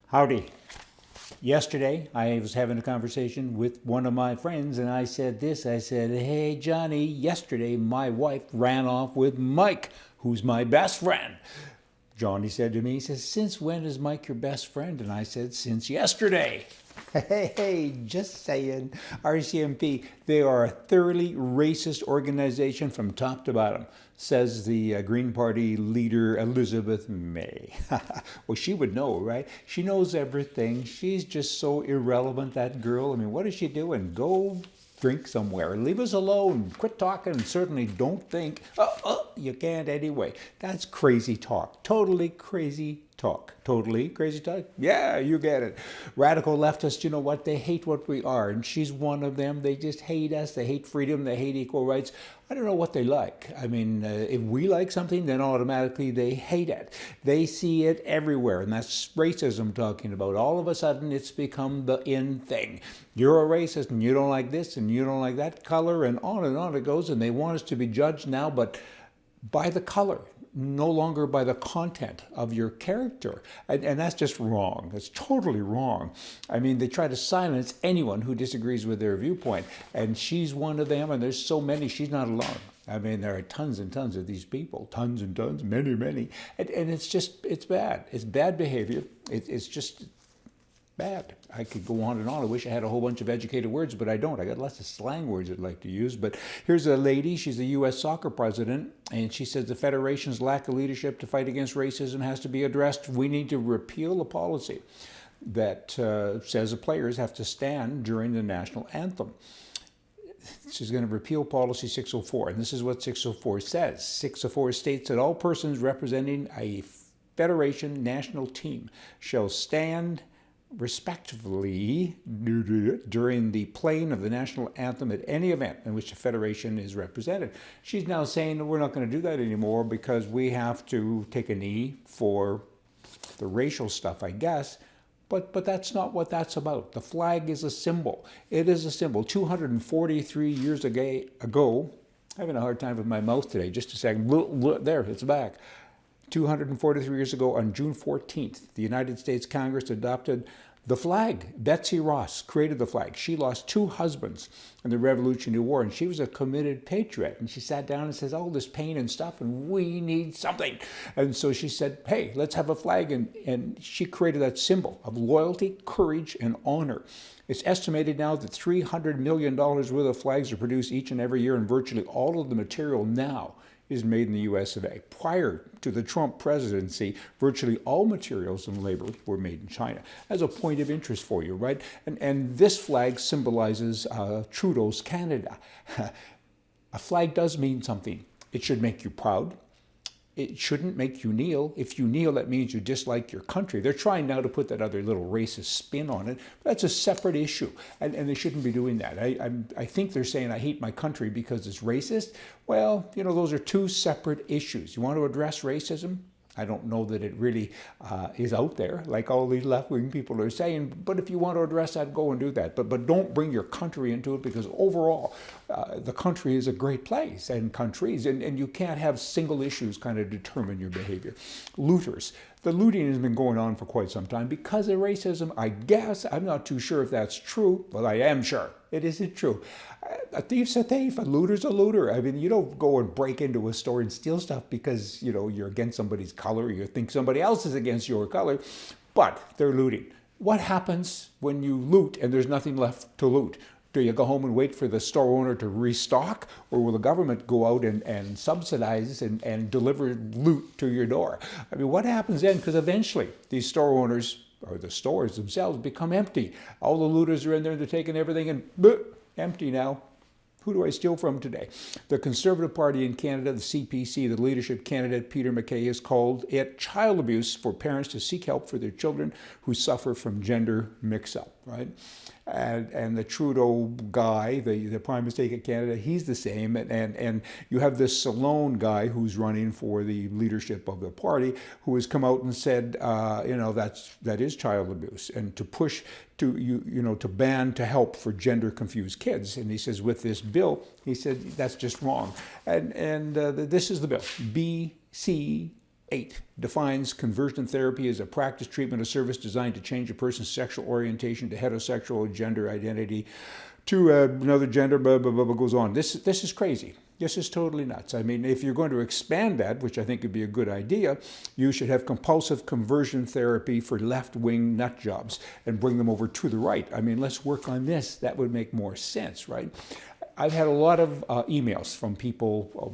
Howdy. Yesterday, I was having a conversation with one of my friends, and I said this. I said, hey, Johnny, yesterday my wife ran off with Mike, who's my best friend. Johnny said to me, he says, since when is Mike your best friend? And I said, since yesterday. Hey, just saying. RCMP, they are a thoroughly racist organization from top to bottom, says the Green Party leader Elizabeth May. Well, she would know, right? She knows everything. She's just so irrelevant, that girl. I mean, what is she doing? Go drink somewhere. Leave us alone. Quit talking, and certainly don't think, you can't anyway. That's crazy talk. Totally crazy talk. Totally crazy talk? Yeah, you get it. Radical leftists, you know what? They hate what we are, and she's one of them. They just hate us. They hate freedom. They hate equal rights. I don't know what they like. I mean, if we like something, then automatically they hate it. They see it everywhere, and that's racism I'm talking about. All of a sudden, it's become the in thing. You're a racist, and you don't like this, and you don't like that color, and on it goes, and they want us to be judged now, but by the color, no longer by the content of your character. And that's just wrong. It's totally wrong. I mean, they try to silence anyone who disagrees with their viewpoint. And she's one of them, and there's so many. She's not alone. I mean, there are tons and tons of these people. Tons and tons, many, many. And it's just, it's bad. It's bad behavior. It's just bad. I could go on and on. I wish I had a whole bunch of educated words, but I don't. I got lots of slang words I'd like to use. But here's a lady. She's the U.S. soccer president, and she says the Federation's lack of leadership to fight against racism has to be addressed. We need to repeal a policy that says the players have to stand during the national anthem. She's going to repeal policy 604, and this is what 604 says. 604 states that all persons representing a federation national team shall stand respectively during the playing of the national anthem at any event in which the federation is represented. She's now saying that we're not going to do that anymore because we have to take a knee for the racial stuff, I guess. But that's not what that's about. The flag is a symbol. It is a symbol. 243 years ago, having a hard time with my mouth today, just a second. There, it's back. 243 years ago, on June 14th, the United States Congress adopted the flag. Betsy Ross created the flag. She lost 2 husbands in the Revolutionary War, and she was a committed patriot. And she sat down and says, all this pain and stuff, and we need something. And so she said, hey, let's have a flag. And she created that symbol of loyalty, courage, and honor. It's estimated now that $300 million worth of flags are produced each and every year, and virtually all of the material now is made in the US of A. Prior to the Trump presidency, virtually all materials and labor were made in China. As a point of interest for you, right? And this flag symbolizes Trudeau's Canada. A flag does mean something. It should make you proud. It shouldn't make you kneel. If you kneel, that means you dislike your country. They're trying now to put that other little racist spin on it. That's a separate issue, and they shouldn't be doing that. I think they're saying I hate my country because it's racist. Well, you know, those are 2 separate issues. You want to address racism? I don't know that it really is out there, like all these left-wing people are saying. But if you want to address that, go and do that. But don't bring your country into it, because overall, the country is a great place, and countries, and you can't have single issues kind of determine your behavior. Looters. The looting has been going on for quite some time because of racism, I guess. I'm not too sure if that's true, but I am sure it isn't true. A thief's a thief, a looter's a looter. I mean, you don't go and break into a store and steal stuff because, you know, you're against somebody's color, or you think somebody else is against your color, but they're looting. What happens when you loot and there's nothing left to loot? Do you go home and wait for the store owner to restock, or will the government go out and subsidize and deliver loot to your door? I mean, what happens then? Because eventually these store owners, or the stores themselves, become empty. All the looters are in there, they're taking everything, and empty now. Who do I steal from today? The Conservative Party in Canada, the CPC, the leadership candidate Peter MacKay, has called it child abuse for parents to seek help for their children who suffer from gender mix-up, right? And the Trudeau guy, the Prime Minister of Canada, he's the same. And you have this Salone guy who's running for the leadership of the party, who has come out and said, that is child abuse, and to push to ban to help for gender confused kids. And he says with this bill, he said that's just wrong. And this is the bill, BC 8 defines conversion therapy as a practice, treatment, or service designed to change a person's sexual orientation to heterosexual gender identity to another gender, blah, blah, blah, blah, goes on. This is crazy. This is totally nuts. I mean, if you're going to expand that, which I think would be a good idea, you should have compulsive conversion therapy for left-wing nut jobs and bring them over to the right. I mean, let's work on this. That would make more sense, right? I've had a lot of emails from people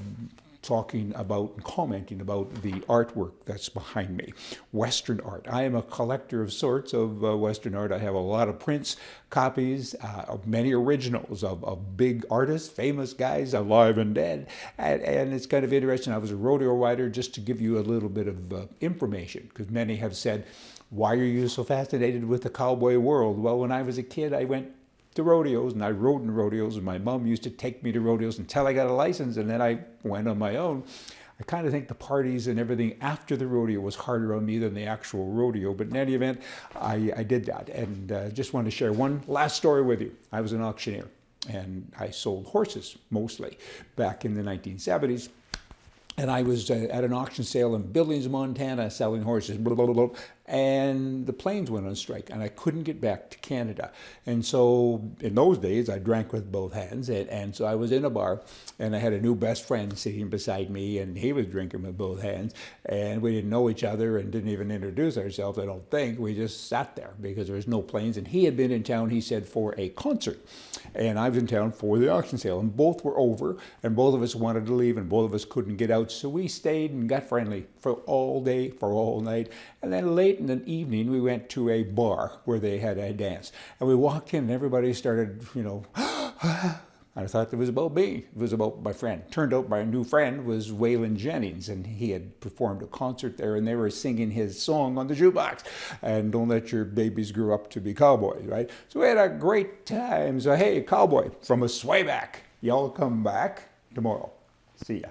talking about and commenting about the artwork that's behind me. Western art. I am a collector of sorts of Western art. I have a lot of prints, copies, of many originals of big artists, famous guys, alive and dead. And it's kind of interesting. I was a rodeo rider, just to give you a little bit of information, because many have said, why are you so fascinated with the cowboy world? Well, when I was a kid, I went to rodeos, and I rode in rodeos, and my mom used to take me to rodeos until I got a license, and then I went on my own. I kind of think the parties and everything after the rodeo was harder on me than the actual rodeo, but in any event, I did that, and just wanted to share one last story with you. I was an auctioneer, and I sold horses, mostly, back in the 1970s. And I was at an auction sale in Billings, Montana, selling horses, blah, blah, blah, blah, and the planes went on strike, and I couldn't get back to Canada. And so in those days, I drank with both hands, and so I was in a bar, and I had a new best friend sitting beside me, and he was drinking with both hands, and we didn't know each other and didn't even introduce ourselves, I don't think. We just sat there because there was no planes, and he had been in town, he said, for a concert, and I was in town for the auction sale, and both were over, and both of us wanted to leave, and both of us couldn't get out, so we stayed and got friendly for all day, for all night, and then late in the evening we went to a bar where they had a dance, and we walked in and everybody started, I thought it was about me. It was about my friend. Turned out my new friend was Waylon Jennings, and he had performed a concert there, and they were singing his song on the jukebox, and don't let your babies grow up to be cowboys, right? So we had a great time. So hey, cowboy, from a swayback, y'all come back tomorrow. See ya.